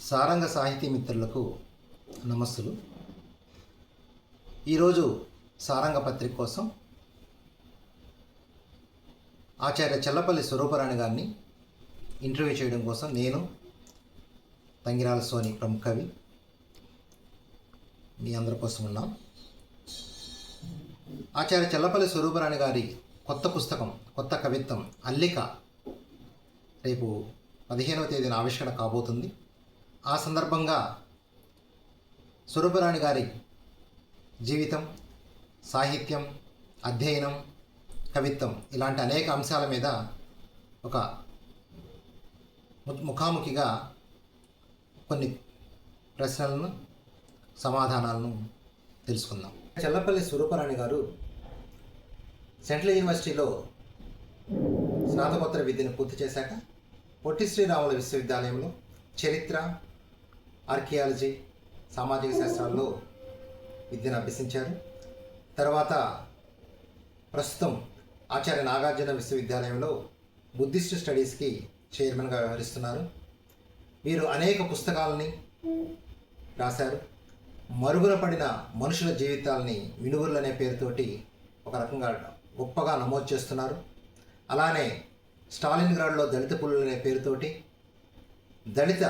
సారంగ సాహితీ మిత్రులకు నమస్సులు. ఈరోజు సారంగ పత్రిక కోసం ఆచార్య చల్లపల్లి స్వరూపరాణి గారిని ఇంటర్వ్యూ చేయడం కోసం నేను తంగిరాల సోని ప్రముఖ కవి మీ అందరి కోసం ఉన్నాం. ఆచార్య చల్లపల్లి స్వరూపరాణి గారి కొత్త పుస్తకం, కొత్త కవిత్వం అల్లిక రేపు 15వ తేదీన ఆవిష్కరణ కాబోతుంది. ఆ సందర్భంగా స్వరూపరాణి గారి జీవితం, సాహిత్యం, అధ్యయనం, కవిత్వం ఇలాంటి అనేక అంశాల మీద ఒక ముఖాముఖిగా కొన్ని ప్రశ్నలను, సమాధానాలను తెలుసుకుందాం. చల్లపల్లి స్వరూపరాణి గారు సెంట్రల్ యూనివర్సిటీలో స్నాతకోత్తర విద్యను పూర్తి చేశాక పొట్టి శ్రీరాములు విశ్వవిద్యాలయంలో చరిత్ర, ఆర్కియాలజీ, సామాజిక శాస్త్రాల్లో విద్యను అభ్యసించారు. తర్వాత ప్రస్తుతం ఆచార్య నాగార్జున విశ్వవిద్యాలయంలో బుద్ధిస్ట్ స్టడీస్కి చైర్మన్గా వ్యవహరిస్తున్నారు. వీరు అనేక పుస్తకాలని రాశారు. మరుగున పడిన మనుషుల జీవితాలని వినుగురులు అనే పేరుతోటి ఒక రకంగా గొప్పగా నమోదు చేస్తున్నారు. అలానే స్టాలిన్గ్రాడ్లో దళిత పులులు అనే పేరుతోటి దళిత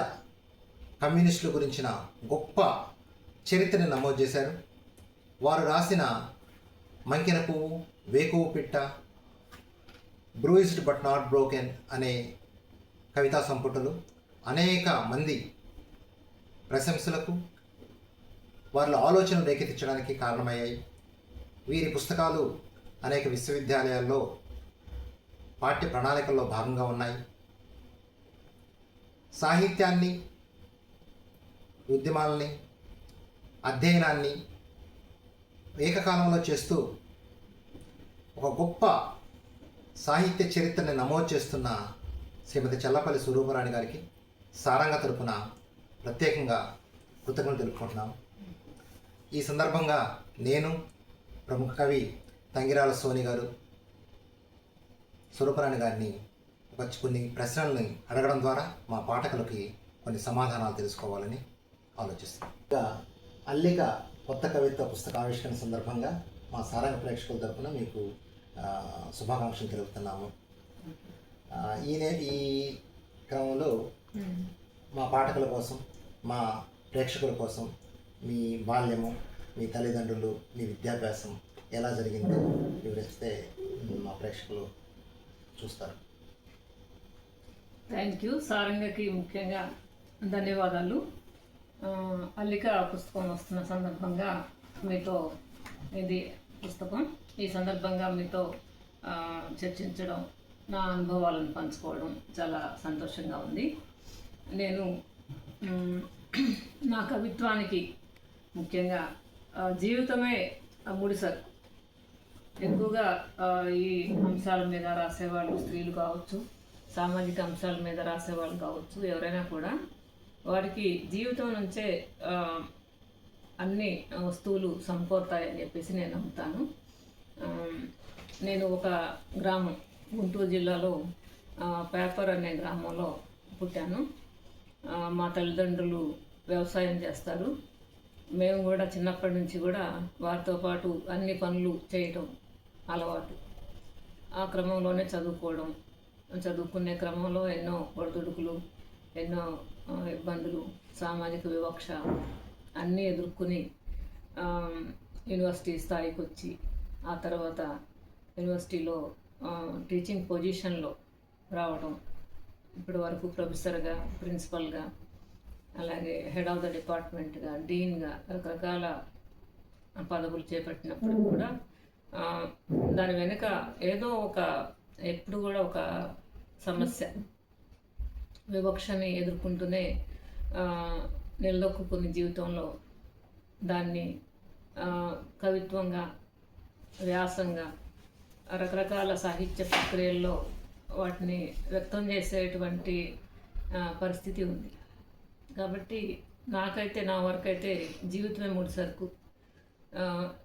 కమ్యూనిస్టుల గురించిన గొప్ప చరిత్రని నమోదు చేశారు. వారు రాసిన మంకెన పువ్వు, వేకువు పిట్ట, బ్రూయిస్డ్ బట్ నాట్ బ్రోకెన్ అనే కవితా సంపుటలు అనేక మంది ప్రశంసలకు, వారి ఆలోచనలు రేకెత్తించడానికి కారణమయ్యాయి. వీరి పుస్తకాలు అనేక విశ్వవిద్యాలయాల్లో పాఠ్య ప్రణాళికల్లో భాగంగా ఉన్నాయి. సాహిత్యాన్ని, ఉద్యమాలని, అధ్యయనాన్ని ఏకకాలంలో చేస్తూ ఒక గొప్ప సాహిత్య చరిత్రని నమోదు చేస్తున్న శ్రీమతి చల్లపల్లి స్వరూపరాణి గారికి సారంగ తరపున ప్రత్యేకంగా కృతజ్ఞతలు తెలుపుకుంటున్నాం. ఈ సందర్భంగా నేను, ప్రముఖ కవి తంగిరాల సోని గారు స్వరూపరాణి గారిని కొన్ని ప్రశ్నల్ని అడగడం ద్వారా మా పాఠకులకి కొన్ని సమాధానాలు తెలుసుకోవాలని ఆలోచిస్తున్నాం. ఇంకా అల్లిక కొత్త కవిత్వ పుస్తక ఆవిష్కరణ సందర్భంగా మా సారంగ ప్రేక్షకుల తరఫున మీకు శుభాకాంక్షలు తెలుపుతున్నాము. ఈ క్రమంలో మా పాఠకుల కోసం, మా ప్రేక్షకుల కోసం మీ బాల్యము, మీ తల్లిదండ్రులు, మీ విద్యాభ్యాసం ఎలా జరిగిందో వివరిస్తే మా ప్రేక్షకులు చూస్తారు. Thank you. సారంగకి ముఖ్యంగా ధన్యవాదాలు. అల్లిక పుస్తకం వస్తున్న సందర్భంగా మీతో, ఇది పుస్తకం, ఈ సందర్భంగా మీతో చర్చించడం, నా అనుభవాలను పంచుకోవడం చాలా సంతోషంగా ఉంది. నేను నా కవిత్వానికి ముఖ్యంగా జీవితమే ముడిసరు. ఎక్కువగా ఈ అంశాల మీద రాసేవాళ్ళు స్త్రీలు కావచ్చు, సామాజిక అంశాల మీద రాసేవాళ్ళు కావచ్చు, ఎవరైనా కూడా వారికి జీవితం నుంచే అన్ని వస్తువులు సమకూరుతాయని చెప్పేసి నేను నమ్ముతాను. నేను ఒక గ్రామం, గుంటూరు జిల్లాలో పేపర్ అనే గ్రామంలో పుట్టాను. మా తల్లిదండ్రులు వ్యవసాయం చేస్తారు. మేము కూడా చిన్నప్పటి నుంచి కూడా వారితో పాటు అన్ని పనులు చేయటం అలవాటు. ఆ క్రమంలోనే చదువుకునే క్రమంలో ఎన్నో ఒడిదుడుకులు, ఎన్నో ఇబ్బందులు, సామాజిక వివక్ష అన్నీ ఎదుర్కొని యూనివర్సిటీ స్థాయికి వచ్చి, ఆ తర్వాత యూనివర్సిటీలో టీచింగ్ పొజిషన్లో రావడం, ఇప్పటి వరకు ప్రొఫెసర్గా, ప్రిన్సిపల్గా, అలాగే హెడ్ ఆఫ్ ద డిపార్ట్మెంట్గా, డీన్గా రకరకాల పదవులు చేపట్టినప్పుడు కూడా దాని వెనుక ఏదో ఎప్పుడు కూడా ఒక సమస్య, వివక్షని ఎదుర్కొంటూనే నిలదొక్కుని జీవితంలో దాన్ని కవిత్వంగా, వ్యాసంగా, రకరకాల సాహిత్య ప్రక్రియల్లో వాటిని వ్యక్తం చేసేటువంటి పరిస్థితి ఉంది. కాబట్టి నాకైతే, నా వరకు అయితే జీవితమే ముడిసరుకు.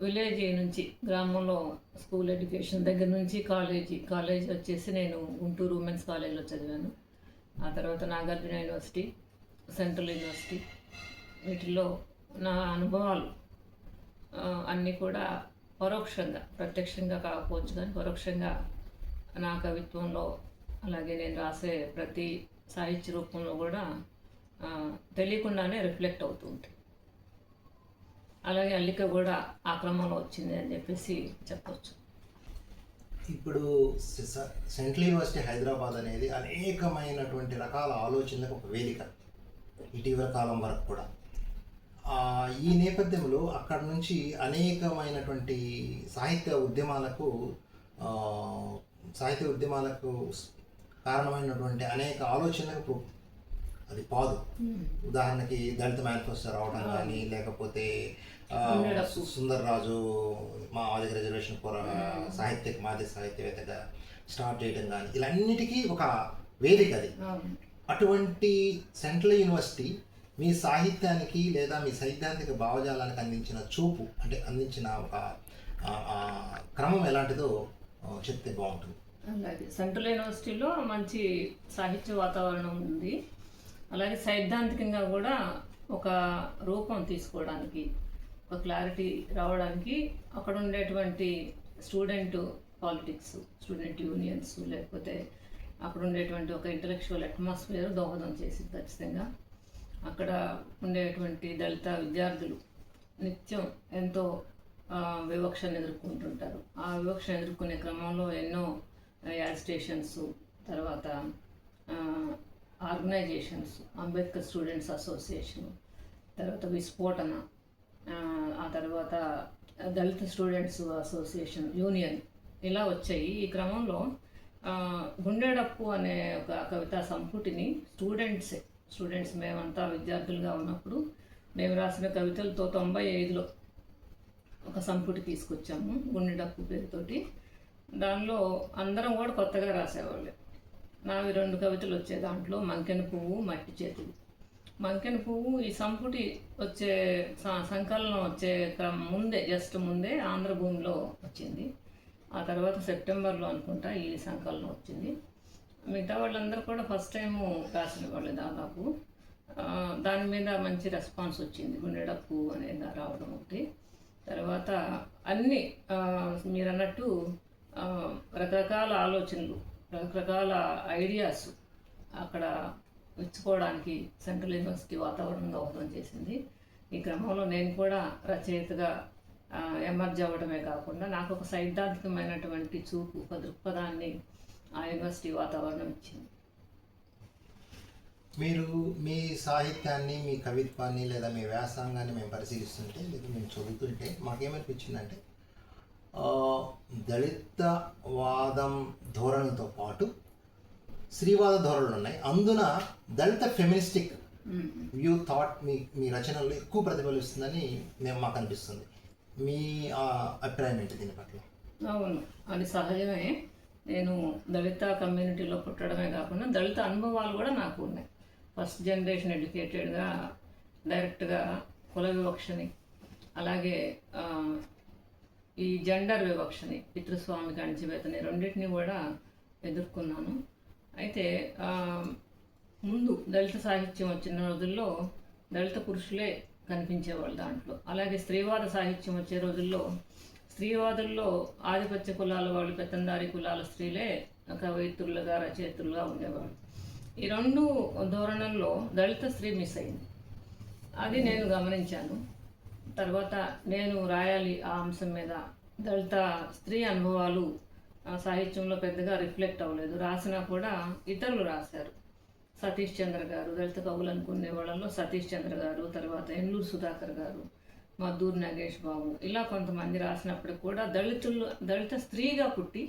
విలేజ్ నుంచి, గ్రామంలో స్కూల్ ఎడ్యుకేషన్ దగ్గర నుంచి కాలేజీ వచ్చేసి నేను గుంటూరు ఉమెన్స్ కాలేజ్లో చదివాను. ఆ తర్వాత నాగార్జున యూనివర్సిటీ, సెంట్రల్ యూనివర్సిటీ, వీటిల్లో నా అనుభవాలు అన్నీ కూడా పరోక్షంగా, ప్రత్యక్షంగా కాకపోవచ్చు కానీ పరోక్షంగా నా కవిత్వంలో, అలాగే నేను రాసే ప్రతి సాహిత్య రూపంలో కూడా తెలియకుండానే రిఫ్లెక్ట్ అవుతూ ఉంటాయి. అలాగే అల్లిక కూడా ఆ క్రమంలో వచ్చింది అని చెప్పేసి చెప్పవచ్చు. ఇప్పుడు సెంట్రల్ యూనివర్సిటీ హైదరాబాద్ అనేది అనేకమైనటువంటి రకాల ఆలోచనలకు ఒక వేదిక ఇటీవల కాలం వరకు కూడా. ఈ నేపథ్యంలో అక్కడ నుంచి అనేకమైనటువంటి సాహిత్య ఉద్యమాలకు కారణమైనటువంటి అనేక ఆలోచనలకు అది పాదు. ఉదాహరణకి దళిత మేనిఫెస్టో రావడం కానీ, లేకపోతే సుందర్ రాజు మా ఆదిగ రిజర్వేషన్ మాది సాహిత్యవేత్తగా స్టార్ట్ చేయడం కానీ, ఇలాన్నిటికీ ఒక వేదిక అది. అటువంటి సెంట్రల్ యూనివర్సిటీ మీ సాహిత్యానికి లేదా మీ సైద్ధాంతిక భావజాలానికి అందించిన చూపు, అంటే అందించిన ఒక క్రమం ఎలాంటిదో చెప్తే బాగుంటుంది. అలాగే సెంట్రల్ యూనివర్సిటీలో మంచి సాహిత్య వాతావరణం ఉంది. అలాగే సైద్ధాంతికంగా కూడా ఒక రూపం తీసుకోవడానికి, ఒక క్లారిటీ రావడానికి అక్కడ ఉండేటువంటి స్టూడెంట్ పాలిటిక్స్, స్టూడెంట్ యూనియన్స్, లేకపోతే అక్కడ ఉండేటువంటి ఒక ఇంటలెక్చువల్ అట్మాస్ఫియర్ దోహదం చేసింది ఖచ్చితంగా. అక్కడ ఉండేటువంటి దళిత విద్యార్థులు నిత్యం ఎంతో వివక్షను ఎదుర్కొంటుంటారు. ఆ వివక్షను ఎదుర్కొనే క్రమంలో ఎన్నో యాజిటేషన్స్, తర్వాత ఆర్గనైజేషన్స్, అంబేద్కర్ స్టూడెంట్స్ అసోసియేషన్, తర్వాత విస్ఫోటన, ఆ తర్వాత దళిత స్టూడెంట్స్ అసోసియేషన్, యూనియన్ ఇలా వచ్చాయి. ఈ క్రమంలో గుండెడప్పు అనే ఒక కవితా సంపుటిని స్టూడెంట్స్ మేమంతా విద్యార్థులుగా ఉన్నప్పుడు మేము రాసిన కవితలతో 95లో ఒక సంపుటి తీసుకొచ్చాము, గుండెడప్పు పేరుతోటి. దానిలో అందరం కూడా కొత్తగా రాసేవాళ్ళే. నావి 2 కవితలు వచ్చే దాంట్లో మంకెన పువ్వు, మట్టి చేతులు. మంకెన పువ్వు ఈ సంపుటి వచ్చే సంకలనం వచ్చే జస్ట్ ముందే ఆంధ్రభూమిలో వచ్చింది. ఆ తర్వాత సెప్టెంబర్లో అనుకుంటా ఈ సంకలనం వచ్చింది. మిగతా వాళ్ళందరూ కూడా ఫస్ట్ టైము రాసిన వాళ్ళు దాదాపు. దాని మీద మంచి రెస్పాన్స్ వచ్చింది, గుండెడప్పు అనేది రావడం ఒకటి. తర్వాత అన్నీ మీరు అన్నట్టు రకరకాల ఆలోచనలు, రకరకాల ఐడియాస్ అక్కడ ఇచ్చుకోవడానికి సెంట్రల్ యూనివర్సిటీ వాతావరణం దోహదం చేసింది. ఈ క్రమంలో నేను కూడా రచయితగా ఎమర్జ్ అవ్వడమే కాకుండా నాకు ఒక సైద్ధాంతికమైనటువంటి చూపు, ఒక దృక్పథాన్ని ఆ యూనివర్సిటీ వాతావరణం ఇచ్చింది. మీరు మీ సాహిత్యాన్ని, మీ కవిత్వాన్ని లేదా మీ వ్యాసంగాన్ని మేము పరిశీలిస్తుంటే, లేదా మేము చదువుతుంటే మాకేమనిపించిందంటే దళితవాదం ధోరణితో పాటు స్త్రీవాద ధోరణులు ఉన్నాయి. అందున దళిత ఫెమినిస్టిక్ వ్యూ థాట్ మీ రచనల్లో ఎక్కువ ప్రతిఫలిస్తుందని మాకు అనిపిస్తుంది. మీ అభిప్రాయం ఏంటి దీని పట్ల? అవును, అది సహజమే. నేను దళిత కమ్యూనిటీలో పుట్టడమే కాకుండా దళిత అనుభవాలు కూడా నాకు ఉన్నాయి. ఫస్ట్ జనరేషన్ ఎడ్యుకేటెడ్గా డైరెక్ట్గా కుల వివక్షని, అలాగే ఈ జెండర్ వివక్షని, పితృస్వామిక అణచివేతని రెండింటినీ కూడా ఎదుర్కొన్నాను. అయితే ముందు దళిత సాహిత్యం వచ్చిన రోజుల్లో దళిత పురుషులే కనిపించేవాళ్ళు దాంట్లో. అలాగే స్త్రీవాద సాహిత్యం వచ్చే రోజుల్లో స్త్రీవాదుల్లో ఆధిపత్య కులాల వాళ్ళు, పెత్తందారి కులాల స్త్రీలే కవయిత్రులుగా, రచయిత్రులుగా ఉండేవాళ్ళు. ఈ 2 ధోరణుల్లో దళిత స్త్రీ మిస్ అయింది. అది నేను గమనించాను. తర్వాత నేను రాయాలి ఆ అంశం మీద. దళిత స్త్రీ అనుభవాలు సాహిత్యంలో పెద్దగా రిఫ్లెక్ట్ అవ్వలేదు. రాసినా కూడా ఇతరులు రాశారు. సతీష్ చంద్ర గారు, దళిత కవులు అనుకునే వాళ్ళలో సతీష్ చంద్ర గారు, తర్వాత ఎన్లూరు సుధాకర్ గారు, మద్దూరు నాగేష్ బాబు, ఇలా కొంతమంది రాసినప్పటికి కూడా దళిత స్త్రీగా పుట్టి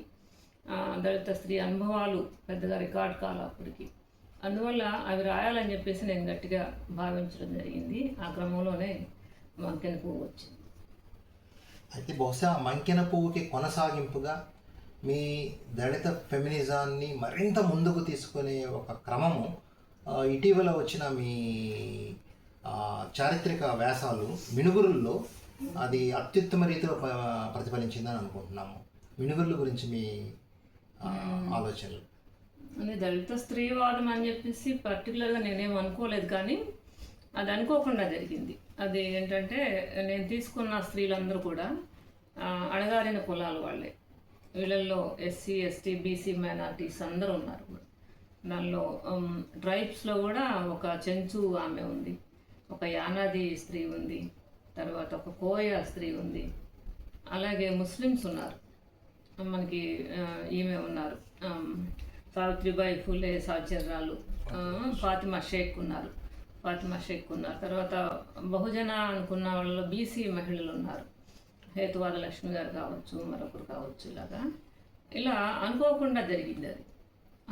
దళిత స్త్రీ అనుభవాలు పెద్దగా రికార్డ్ కాల అప్పటికి. అందువల్ల అవి రాయాలని చెప్పేసి నేను గట్టిగా భావించడం జరిగింది. ఆ క్రమంలోనే మంకెన పువ్వు వచ్చింది. అయితే బహుశా మంకెన పువ్వుకి కొనసాగింపుగా మీ దళిత ఫెమినిజాన్ని మరింత ముందుకు తీసుకునే ఒక క్రమము ఇటీవల వచ్చిన మీ చారిత్రక వ్యాసాలు మినుగురుల్లో అది అత్యుత్తమ రీతిలో ప్రతిఫలించిందని అనుకుంటున్నాము. మినుగురుల గురించి మీ ఆలోచనలు? అంటే దళిత స్త్రీవాదం అని చెప్పేసి పర్టికులర్గా నేనేం అనుకోలేదు, కానీ అది అనుకోకుండా జరిగింది. అది ఏంటంటే నేను తీసుకున్న స్త్రీలందరూ కూడా అణగారిన కులాల వాళ్ళే. వీళ్ళల్లో ఎస్సీ, ఎస్టీ, బీసీ మైనారిటీస్ అందరూ ఉన్నారు. దానిలో ట్రైబ్స్లో కూడా ఒక చెంచు ఆమె ఉంది, ఒక యానాది స్త్రీ ఉంది, తర్వాత ఒక కోయ స్త్రీ ఉంది, అలాగే ముస్లిమ్స్ ఉన్నారు. మనకి ఈమె ఉన్నారు, సావిత్రిబాయి ఫులే సహచర్రాలు ఫాతిమా షేక్ ఉన్నారు. తర్వాత బహుజన అనుకున్న వాళ్ళలో బీసీ మహిళలు ఉన్నారు, హేతువాద లక్ష్మి గారు కావచ్చు, మరొకరు కావచ్చు. ఇలా అనుకోకుండా జరిగింది అది.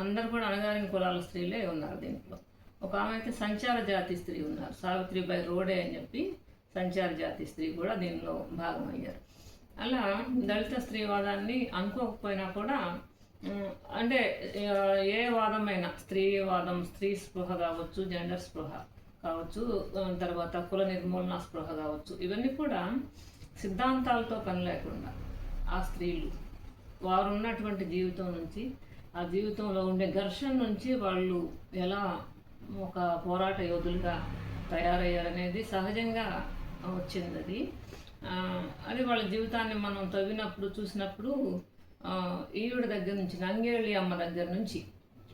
అందరు కూడా అణగారిన కులాల స్త్రీలే ఉన్నారు దీంట్లో. ఒక ఆమె అయితే సంచార జాతి స్త్రీ ఉన్నారు, సావిత్రిబాయి రోడే అని చెప్పి సంచార జాతి స్త్రీ కూడా దీనిలో భాగమయ్యారు. అలా దళిత స్త్రీవాదాన్ని అనుకోకపోయినా కూడా అంటే ఏ వాదమైనా, స్త్రీవాదం, స్త్రీ స్పృహ కావచ్చు, జెండర్ స్పృహ కావచ్చు, తర్వాత కుల నిర్మూలన స్పృహ కావచ్చు, ఇవన్నీ కూడా సిద్ధాంతాలతో పని లేకుండా ఆ స్త్రీలు వారు ఉన్నటువంటి జీవితం నుంచి, ఆ జీవితంలో ఉండే ఘర్షణ నుంచి వాళ్ళు ఎలా ఒక పోరాట యోధులుగా తయారయ్యారనేది సహజంగా వచ్చింది. అది వాళ్ళ జీవితాన్ని మనం తవ్వినప్పుడు చూసినప్పుడు ఈవిడ దగ్గర నుంచి, నంగేళి అమ్మ దగ్గర నుంచి,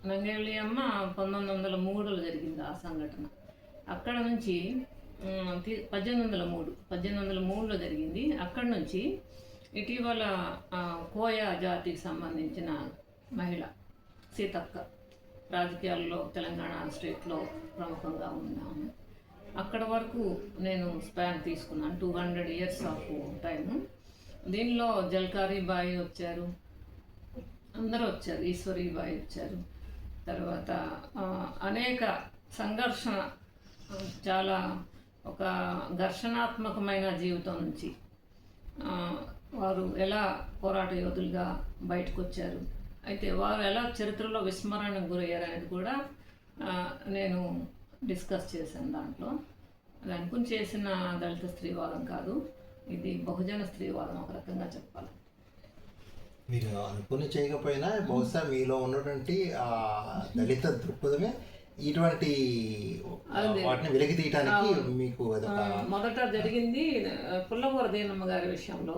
నంగేళి అమ్మ 1903లో జరిగింది ఆ సంఘటన. అక్కడ నుంచి 1803లో జరిగింది. అక్కడ నుంచి ఇటీవల కోయ జాతికి సంబంధించిన మహిళ సీతక్క రాజకీయాల్లో తెలంగాణ స్టేట్లో ప్రముఖంగా ఉన్నాము. అక్కడ వరకు నేను స్పాన్ తీసుకున్నాను, 200 years ఆఫ్ టైము. దీనిలో జల్కారీ బాయి వచ్చారు, అందరూ వచ్చారు, ఈశ్వరీ బాయి వచ్చారు. తర్వాత అనేక సంఘర్షణ, చాలా ఒక ఘర్షణాత్మకమైన జీవితం నుంచి వారు ఎలా పోరాట యోధులుగా బయటకు వచ్చారు, అయితే వారు ఎలా చరిత్రలో విస్మరణకు గురయ్యారు అనేది కూడా నేను డిస్కస్ చేశాను దాంట్లో. అది అనుకుని చేసిన దళిత స్త్రీవాదం కాదు, ఇది బహుజన స్త్రీవాదం ఒక రకంగా చెప్పాలి. మీరు అనుకుని చేయకపోయినా బహుశా మీలో ఉన్నటువంటి దళిత దృక్పథమే ఇటువంటి వాటిని వెలికి తీయటానికి మీకు మొదట జరిగింది పుల్లగూర దేనమ్మ గారి విషయంలో.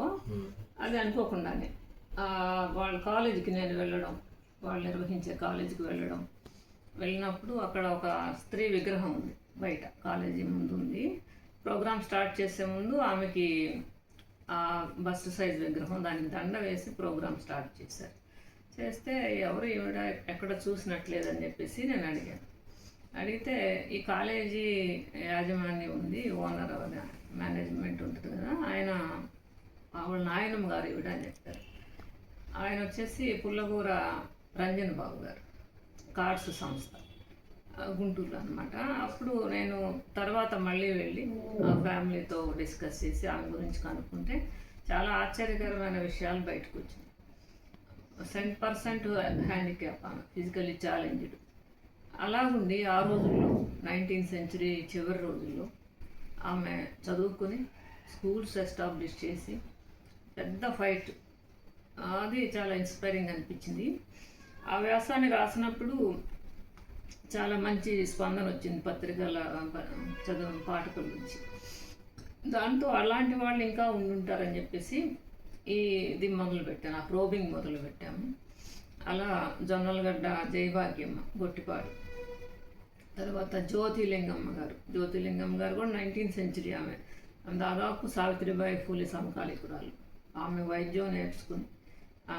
అది అనుకోకుండానే వాళ్ళ కాలేజీకి నేను వెళ్ళడం, వాళ్ళు నిర్వహించే కాలేజీకి వెళ్ళినప్పుడు అక్కడ ఒక స్త్రీ విగ్రహం ఉంది బయట, కాలేజీ ముందు ఉంది. ప్రోగ్రామ్ స్టార్ట్ చేసే ముందు ఆమెకి బస్ట్ సైజ్ విగ్రహం, దానికి దండ వేసి ప్రోగ్రామ్ స్టార్ట్ చేస్తే ఎవరు ఈవిడ ఎక్కడ చూసినట్లేదని చెప్పేసి నేను అడిగితే ఈ కాలేజీ యాజమాన్యం ఉంది, ఓనర్ మేనేజ్మెంట్ ఉంటుంది కదా, ఆయన వాళ్ళ నాయనమ్మ గారు ఈవిడ అని చెప్పారు. ఆయన వచ్చేసి పుల్లగూర రంజన్ బాబు గారు, కార్డ్స్ సంస్థ, గుంటూరులో అనమాట. అప్పుడు నేను తర్వాత మళ్ళీ వెళ్ళి ఆ ఫ్యామిలీతో డిస్కస్ చేసి ఆమె గురించి కనుక్కుంటే చాలా ఆశ్చర్యకరమైన విషయాలు బయటకు వచ్చినాయి. 100% హ్యాండిక్యాప్, ఆమె ఫిజికల్లీ ఛాలెంజ్డ్. అలాగుండి ఆ రోజుల్లో 19th century చివరి రోజుల్లో ఆమె చదువుకుని స్కూల్స్ ఎస్టాబ్లిష్ చేసి పెద్ద ఫైట్, అది చాలా ఇన్స్పైరింగ్ అనిపించింది. ఆ వ్యాసాన్ని రాసినప్పుడు చాలా మంచి స్పందన వచ్చింది పత్రికల చదువు పాఠకుల నుంచి. దాంతో అలాంటి వాళ్ళు ఇంకా ఉండుంటారని చెప్పేసి ఇది మొదలుపెట్టాను, ఆ ప్రోబింగ్ మొదలుపెట్టాము. అలా జొన్నలగడ్డ జయభాగ్యమ్మ గొట్టిపాడు, తర్వాత జ్యోతిలింగమ్మ గారు కూడా 19th century ఆమె, దాదాపు సావిత్రిబాయి ఫూలే సమకాలీకురాలు. ఆమె వైద్యం నేర్చుకుని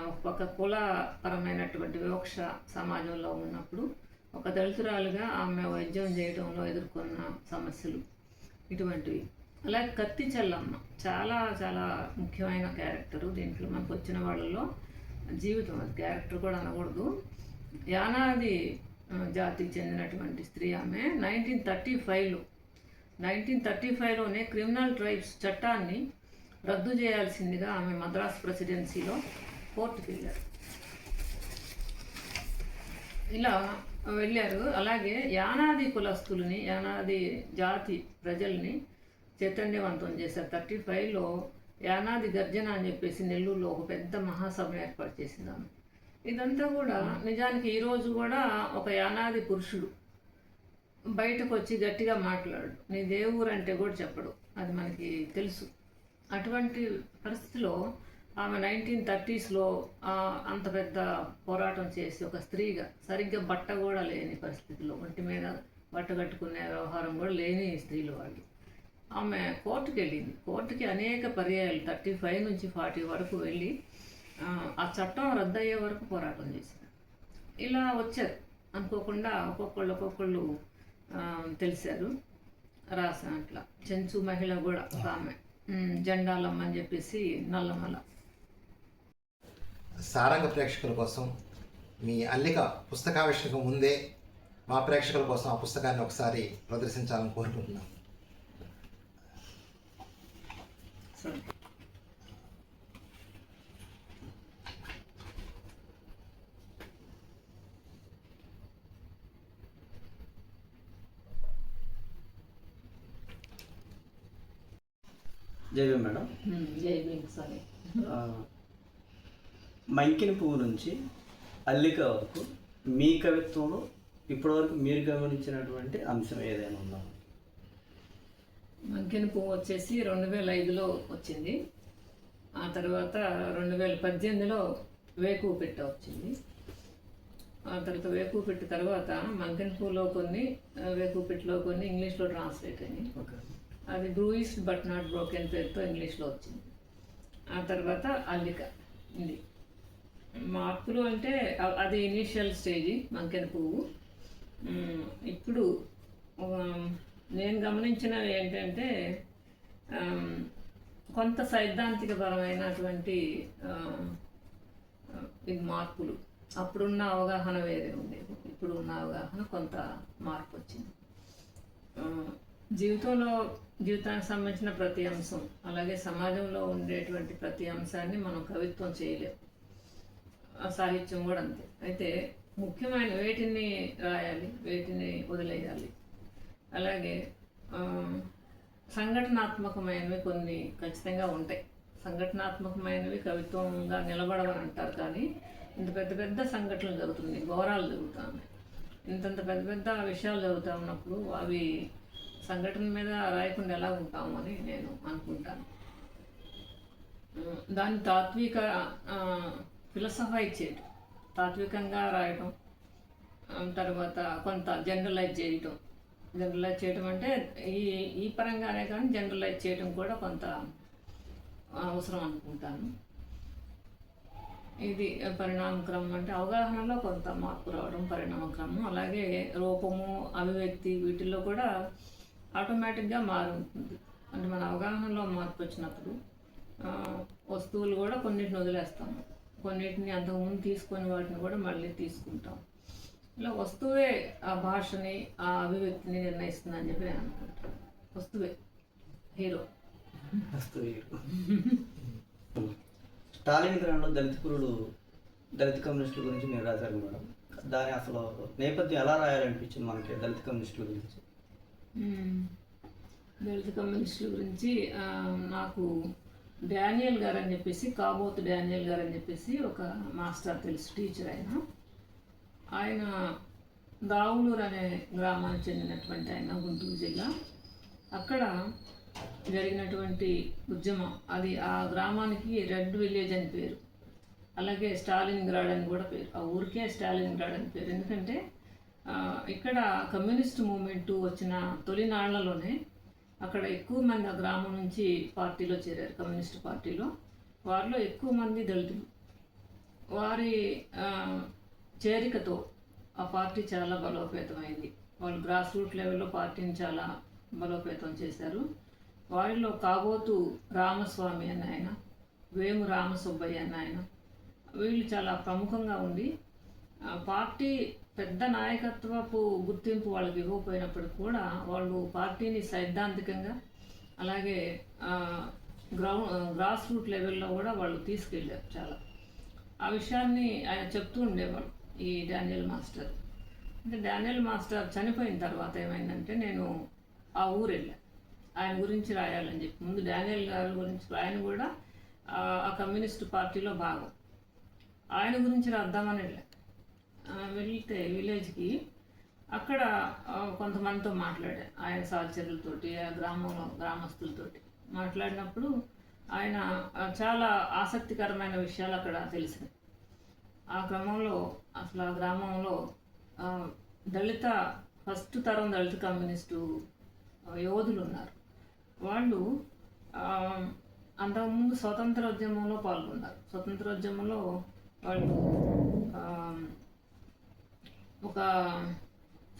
ఒక పక్క కులపరమైనటువంటి వివక్ష సమాజంలో ఉన్నప్పుడు ఒక దళితురాలుగా ఆమె వైద్యం చేయడంలో ఎదుర్కొన్న సమస్యలు ఇటువంటివి. అలాగే కత్తి చెల్లమ్మ చాలా చాలా ముఖ్యమైన క్యారెక్టరు దీంట్లో. మనకు వచ్చిన వాళ్ళలో జీవితం, అది క్యారెక్టర్ కూడా అనకూడదు. యానాది జాతికి చెందినటువంటి స్త్రీ ఆమె. 1935లోనే క్రిమినల్ ట్రైబ్స్ చట్టాన్ని రద్దు చేయాల్సిందిగా ఆమె మద్రాస్ ప్రెసిడెన్సీలో కోర్టుకు వెళ్ళారు. ఇలా వెళ్ళారు. అలాగే యానాది కులస్తులని, యానాది జాతి ప్రజల్ని చైతన్యవంతం చేశారు. 35లో యానాది గర్జన అని చెప్పేసి నెల్లూరులో ఒక పెద్ద మహాసభను ఏర్పాటు చేసింది ఆమె. ఇదంతా కూడా నిజానికి ఈరోజు కూడా ఒక యానాది పురుషుడు బయటకు వచ్చి గట్టిగా మాట్లాడు, నీ దేవుడు అంటే కూడా చెప్పడు, అది మనకి తెలుసు. అటువంటి పరిస్థితిలో ఆమె 1930s అంత పెద్ద పోరాటం చేసి ఒక స్త్రీగా సరిగ్గా బట్ట కూడా లేని పరిస్థితిలో, ఒంటి మీద బట్ట కట్టుకునే వ్యవహారం కూడా లేని స్త్రీలు వాళ్ళు, ఆమె కోర్టుకి వెళ్ళింది. కోర్టుకి అనేక పర్యాయాలు 35 నుంచి 40 వరకు వెళ్ళి ఆ చట్టం రద్దయ్యే వరకు పోరాటం చేశారు. ఇలా వచ్చారు అనుకోకుండా ఒక్కొక్కళ్ళు తెలిసారు. రాసా అట్లా చెంచు మహిళ కూడా ఒక ఆమె, జెండాలమ్మ అని చెప్పేసి నల్లమల. సారంగ ప్రేక్షకుల కోసం మీ అల్లిక పుస్తకావిష్కరణకు ముందే మా ప్రేక్షకుల కోసం ఆ పుస్తకాన్ని ఒకసారి ప్రదర్శించాలని కోరుకుంటున్నాం. సరే. జై భీమ్ మేడం. జై భీమ్. సరే. మంకిని పువ్వు నుంచి అల్లిక వరకు మీ కవిత్వంలో ఇప్పటివరకు మీరు గమనించినటువంటి అంశం ఏదైనా ఉందా? మంకిని పువ్వు వచ్చేసి 2005లో వచ్చింది. ఆ తర్వాత 2018లో వేకువ పెట్ట వచ్చింది. ఆ తర్వాత వేకువ పెట్ట తర్వాత మంకిని పువ్వులో కొన్ని, వేకువ పెట్టలో కొన్ని ఇంగ్లీష్లో ట్రాన్స్లేట్ అయ్యి, అది బ్రూయిస్డ్ బట్ నాట్ బ్రోకెన్ పేరుతో ఇంగ్లీష్లో వచ్చింది. ఆ తర్వాత అల్లిక ఇది. మార్పులు అంటే అది ఇనీషియల్ స్టేజీ మంకెన పువ్వు. ఇప్పుడు నేను గమనించినవి ఏంటంటే కొంత సైద్ధాంతికపరమైనటువంటి ఇది మార్పులు. అప్పుడున్న అవగాహన వేరే ఉండేది, ఇప్పుడు ఉన్న అవగాహన కొంత మార్పు వచ్చింది. జీవితానికి సంబంధించిన ప్రతి అంశం, అలాగే సమాజంలో ఉండేటువంటి ప్రతి అంశాన్ని మనం కవిత్వం చేయలేము. సాహిత్యం కూడా అంతే. అయితే ముఖ్యమైన వేటిని రాయాలి, వేటిని వదిలేయాలి. అలాగే సంఘటనాత్మకమైనవి కొన్ని ఖచ్చితంగా ఉంటాయి. సంఘటనాత్మకమైనవి కవిత్వంగా నిలబడవని అంటారు, కానీ ఇంత పెద్ద పెద్ద సంఘటనలు జరుగుతున్నాయి, ఘోరాలు జరుగుతూ ఉన్నాయి. ఇంతంత పెద్ద పెద్ద విషయాలు జరుగుతూ ఉన్నప్పుడు అవి సంఘటన మీద రాయకుండా ఎలా ఉంటాము అని నేను అనుకుంటాను. దాన్ని తాత్విక ఫిలసఫైజ్ చేయటం, తాత్వికంగా రాయటం, తర్వాత కొంత జనరలైజ్ చేయటం అంటే ఈ పరంగానే కానీ జనరలైజ్ చేయటం కూడా కొంత అవసరం అనుకుంటాను. ఇది పరిణామక్రమం అంటే అవగాహనలో కొంత మార్పు రావడం పరిణామక్రమం. అలాగే రూపము, అభివ్యక్తి వీటిల్లో కూడా ఆటోమేటిక్గా మారుతుంది. అంటే మన అవగాహనలో మార్పు వచ్చినప్పుడు వస్తువులు కూడా కొన్నిటిని వదిలేస్తాము, కొన్నిటిని అంతకుముందు తీసుకొని వాటిని కూడా మళ్ళీ తీసుకుంటాం. ఇలా వస్తువే ఆ భాషని, ఆ అభివ్యక్తిని నిర్ణయిస్తుందని చెప్పి నేను అనుకుంటాను. వస్తువే హీరో. స్టాలిన్ గ్రామంలో దళిత కమ్యూనిస్టుల గురించి మీరు రాశారు మేడం. దాని అసలు నేపథ్యం ఎలా రాయాలనిపించింది మనకి దళిత కమ్యూనిస్టుల గురించి? దళిత కమ్యూనిస్టుల గురించి నాకు డానియల్ గారు అని చెప్పేసి, కాబోతు డానియల్ గారు అని చెప్పేసి ఒక మాస్టర్ తెలుసు, టీచర్. ఆయన దావులూరు అనే గ్రామానికి చెందినటువంటి ఆయన, గుంటూరు జిల్లా. అక్కడ జరిగినటువంటి ఉద్యమం, అది ఆ గ్రామానికి రెడ్ విలేజ్ అని పేరు, అలాగే స్టాలిన్ గ్రాడ్ అని కూడా పేరు. ఆ ఊరికే స్టాలిన్ గ్రాడ్ అని పేరు. ఎందుకంటే ఇక్కడ కమ్యూనిస్ట్ మూమెంట్ వచ్చిన తొలినాళ్లలోనే అక్కడ ఎక్కువ మంది ఆ గ్రామం నుంచి పార్టీలో చేరారు, కమ్యూనిస్ట్ పార్టీలో. వారిలో ఎక్కువ మంది దళితులు. వారి చేరికతో ఆ పార్టీ చాలా బలోపేతమైంది. వాళ్ళు గ్రాస్ రూట్ లెవెల్లో పార్టీని చాలా బలోపేతం చేశారు. వారిలో కాబోతు రామస్వామి అన్న ఆయన, వేము రామసుబ్బయ్య అన్న ఆయన, వీళ్ళు చాలా ప్రముఖంగా ఉండి పార్టీ పెద్ద నాయకత్వపు గుర్తింపు వాళ్ళకి ఇవ్వకపోయినప్పుడు కూడా వాళ్ళు పార్టీని సైద్ధాంతికంగా, అలాగే గ్రాస్ రూట్ లెవెల్లో కూడా వాళ్ళు తీసుకెళ్ళారు చాలా. ఆ విషయాన్ని ఆయన చెప్తూ ఉండేవాడు, ఈ డానియల్ మాస్టర్. అంటే డానియల్ మాస్టర్ చనిపోయిన తర్వాత ఏమైందంటే నేను ఆ ఊరు వెళ్ళాను ఆయన గురించి రాయాలని చెప్పి. ముందు డానియల్ గారి గురించి, ఆయన కూడా ఆ కమ్యూనిస్ట్ పార్టీలో భాగం. ఆయన గురించి రాద్దామని వెళ్ళా. వెళ్తే విలేజ్కి అక్కడ కొంతమందితో మాట్లాడా, ఆయన సహచరులతోటి, ఆ గ్రామస్తులతోటి మాట్లాడినప్పుడు ఆయన చాలా ఆసక్తికరమైన విషయాలు అక్కడ తెలిసినాయి. ఆ క్రమంలో అసలు ఆ గ్రామంలో ఫస్ట్ తరం దళిత కమ్యూనిస్టు యోధులు ఉన్నారు. వాళ్ళు అంతకుముందు స్వతంత్రోద్యమంలో పాల్గొన్నారు. స్వతంత్రోద్యమంలో వాళ్ళు ఒక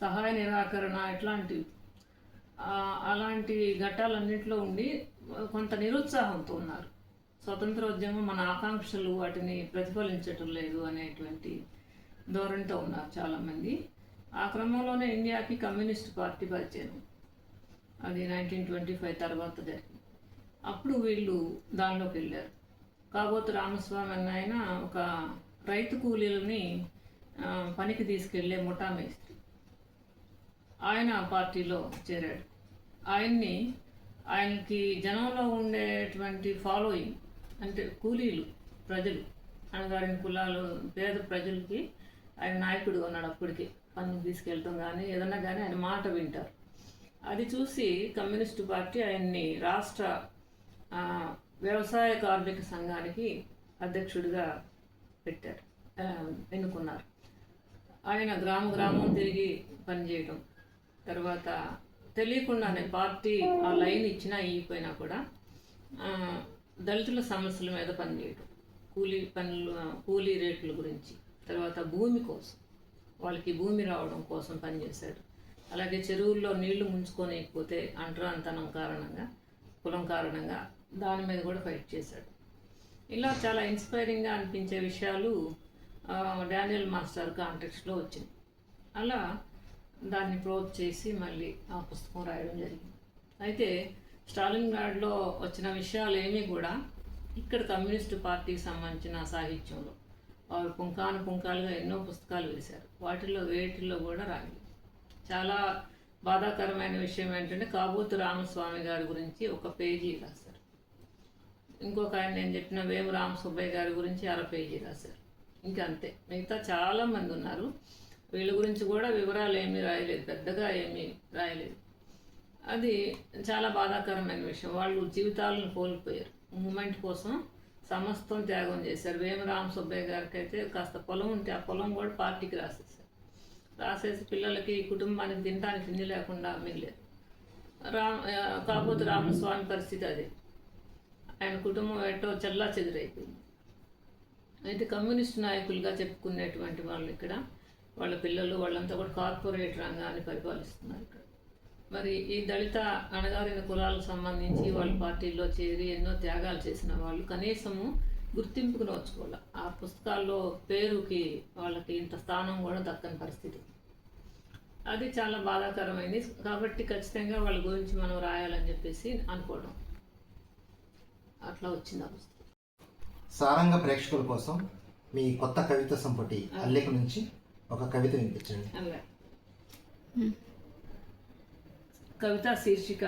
సహాయ నిరాకరణ అలాంటి ఘట్టాలన్నింటిలో ఉండి కొంత నిరుత్సాహంతో ఉన్నారు. స్వతంత్రోద్యమం మన ఆకాంక్షలు వాటిని ప్రతిఫలించటం లేదు అనేటువంటి ధోరణితో ఉన్నారు చాలామంది. ఆ క్రమంలోనే ఇండియాకి కమ్యూనిస్ట్ పార్టీ పరిచయం, అది 1925 తర్వాత జరిగింది. అప్పుడు వీళ్ళు దానిలోకి వెళ్ళారు. కాబోతు రామస్వామి అన్న ఆయన ఒక రైతు కూలీలని పనికి తీసుకెళ్లే ముఠా మేస్త్రి. ఆయన పార్టీలో చేరాడు. ఆయనకి జనంలో ఉండేటువంటి ఫాలోయింగ్, అంటే కూలీలు ప్రజలు, అణగారిన కులాలు, పేద ప్రజలకి ఆయన నాయకుడు ఉన్నాడు. అప్పటికి పనికి తీసుకెళ్ళటం కానీ ఏదన్నా కానీ ఆయన మాట వింటారు. అది చూసి కమ్యూనిస్టు పార్టీ ఆయన్ని రాష్ట్ర వ్యవసాయ కార్మిక సంఘానికి అధ్యక్షుడిగా పెట్టారు, ఎన్నుకున్నారు. ఆయన గ్రామం తిరిగి పనిచేయడం, తర్వాత తెలియకుండానే పార్టీ ఆ లైన్ ఇచ్చినా ఇవ్వకపోయినా కూడా దళితుల సమస్యల మీద పనిచేయడం, కూలీ రేట్ల గురించి, తర్వాత భూమి కోసం, వాళ్ళకి భూమి రావడం కోసం పనిచేశాడు. అలాగే చెరువుల్లో నీళ్లు ముంచుకోలేకపోతే అంటరాంతనం కారణంగా, కులం కారణంగా దాని మీద కూడా ఫైట్ చేశాడు. ఇలా చాలా ఇన్స్పైరింగ్గా అనిపించే విషయాలు డానియల్ మాస్టర్ కాంటెక్స్ట్లో వచ్చింది. అలా దాన్ని ప్రోత్ చేసి మళ్ళీ ఆ పుస్తకం రాయడం జరిగింది. అయితే స్టాలిన్గ్రాడ్లో వచ్చిన విషయాలు ఏమీ కూడా ఇక్కడ కమ్యూనిస్టు పార్టీకి సంబంధించిన సాహిత్యంలో వారు పుంకాలుగా ఎన్నో పుస్తకాలు వేశారు. వేటిల్లో కూడా రాలేదు. చాలా బాధాకరమైన విషయం ఏంటంటే కాబోతు రామస్వామి గారి గురించి ఒక పేజీ రాశారు. ఇంకొక ఆయన నేను చెప్పిన వేము రామ సుబ్బయ్య గారి గురించి 6 పేజీ రాశారు. ఇంకా అంతే. మిగతా చాలామంది ఉన్నారు. వీళ్ళ గురించి కూడా వివరాలు ఏమీ రాయలేదు, పెద్దగా ఏమీ రాయలేదు. అది చాలా బాధాకరమైన విషయం. వాళ్ళు జీవితాలను కోల్పోయారు. మూమెంట్ కోసం సమస్తం త్యాగం చేశారు. వేమరామ సుబ్బయ్య గారికి అయితే కాస్త పొలం ఉంటే ఆ పొలం కూడా పార్టీకి రాసేసి పిల్లలకి, కుటుంబానికి తినడానికి తిండి లేకుండా మిగిలేదు. కాబోతు రామస్వామి పరిస్థితి అదే. ఆయన కుటుంబం ఎటో చెల్లా చెదిరైపోయింది. అయితే కమ్యూనిస్ట్ నాయకులుగా చెప్పుకునేటువంటి వాళ్ళు ఇక్కడ, వాళ్ళ పిల్లలు వాళ్ళంతా కూడా కార్పొరేట్ రంగాన్ని పరిపాలిస్తున్నారు ఇక్కడ. మరి ఈ దళిత అణగారిన కులాలకు సంబంధించి వాళ్ళ పార్టీల్లో చేరి ఎన్నో త్యాగాలు చేసిన వాళ్ళు కనీసము గుర్తింపుకు నోచుకోవాలి. ఆ పుస్తకాల్లో పేరుకి వాళ్ళకి ఇంత స్థానం కూడా దక్కని పరిస్థితి. అది చాలా బాధాకరమైంది. కాబట్టి ఖచ్చితంగా వాళ్ళ గురించి మనం రాయాలని చెప్పేసి అనుకోవడం, అట్లా వచ్చింది ఆ పుస్తకం. సారంగ ప్రేక్షకుల కోసం మీ కొత్త కవిత సంపుటి అల్లిక నుంచి ఒక కవిత వినిపించండి. అలా కవిత శీర్షిక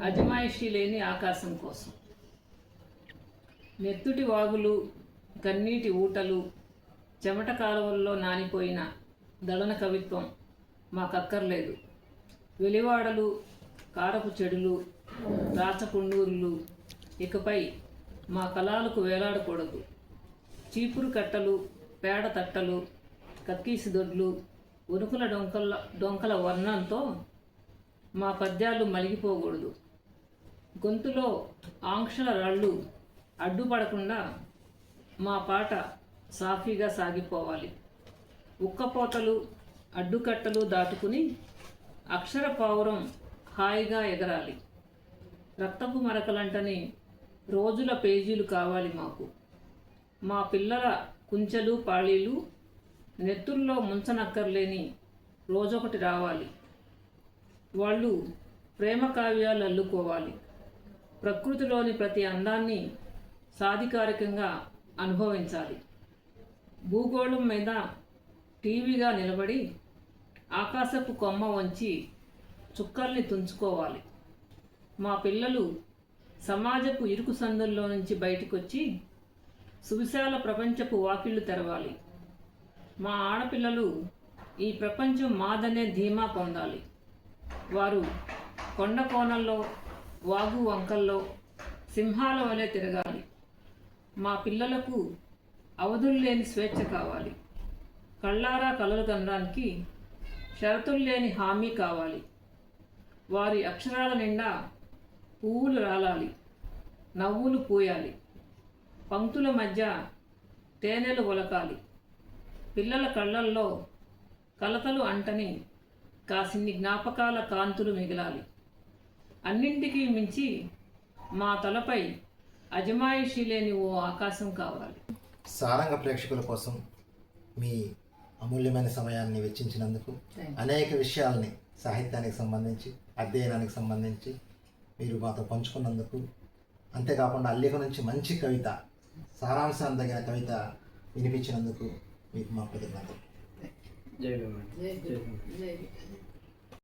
అజమాయిషీ లేని ఆకాశం కోసం. నెత్తుటి వాగులు, కన్నీటి ఊటలు, చెమట కాలువల్లో నానిపోయిన దళన కవిత్వం మాకక్కర్లేదు. వెలివాడలు, కారపు చెడులు, రాచకుండూరులు ఇకపై మా కళాలకు వేలాడకూడదు. చీపురు కట్టలు, పేడ తట్టలు, కక్కీసి దొడ్లు, ఉనుకుల డొంకల వర్ణంతో మా పద్యాలు మలిగిపోకూడదు. గొంతులో ఆంక్షల రాళ్ళు అడ్డుపడకుండా మా పాట సాఫీగా సాగిపోవాలి. ఉక్కపోతలు, అడ్డుకట్టలు దాటుకుని అక్షర పావురం హాయిగా ఎగరాలి. రక్తపు మరకలంటని రోజుల పేజీలు కావాలి మాకు. మా పిల్లల కుంచెలు పాళీలు నెత్తుల్లో ముంచనక్కర్లేని రోజొకటి రావాలి. వాళ్ళు ప్రేమ కావ్యాలు అల్లుకోవాలి. ప్రకృతిలోని ప్రతి అందాన్ని సాధికారికంగా అనుభవించాలి. భూగోళం మీద టీవీగా నిలబడి ఆకాశపు కొమ్మ వంచి చుక్కల్ని తుంచుకోవాలి. మా పిల్లలు సమాజపు ఇరుకు సందుల్లో నుంచి బయటకొచ్చి సువిశాల ప్రపంచపు వాకిళ్లు తెరవాలి. మా ఆడపిల్లలు ఈ ప్రపంచం మాదనే ధీమా పొందాలి. వారు కొండ కోణల్లో, వాగు వంకల్లో సింహాల వలె తిరగాలి. మా పిల్లలకు అవధులు లేని స్వేచ్ఛ కావాలి. కళ్ళారా కలలు కనడానికి షరతులు లేని హామీ కావాలి. వారి అక్షరాల నిండా పువ్వులు రాలాలి, నవ్వులు పూయాలి. పంక్తుల మధ్య తేనెలు ఒలకాలి. పిల్లల కళ్ళల్లో కలతలు అంటని కాసిన్ని జ్ఞాపకాల కాంతులు మిగలాలి. అన్నింటికీ మించి మా తలపై అజమాయిషీ లేని ఓ ఆకాశం కావాలి. సారంగ ప్రేక్షకుల కోసం మీ అమూల్యమైన సమయాన్ని వెచ్చించినందుకు, అనేక విషయాల్ని సాహిత్యానికి సంబంధించి, అధ్యయనానికి సంబంధించి మీరు మాతో పంచుకున్నందుకు, అంతేకాకుండా అల్లిక నుంచి మంచి కవిత, సారాంశం తగిన కవిత వినిపించినందుకు మీకు మా కృతజ్ఞతలు. జై భీమ్. జై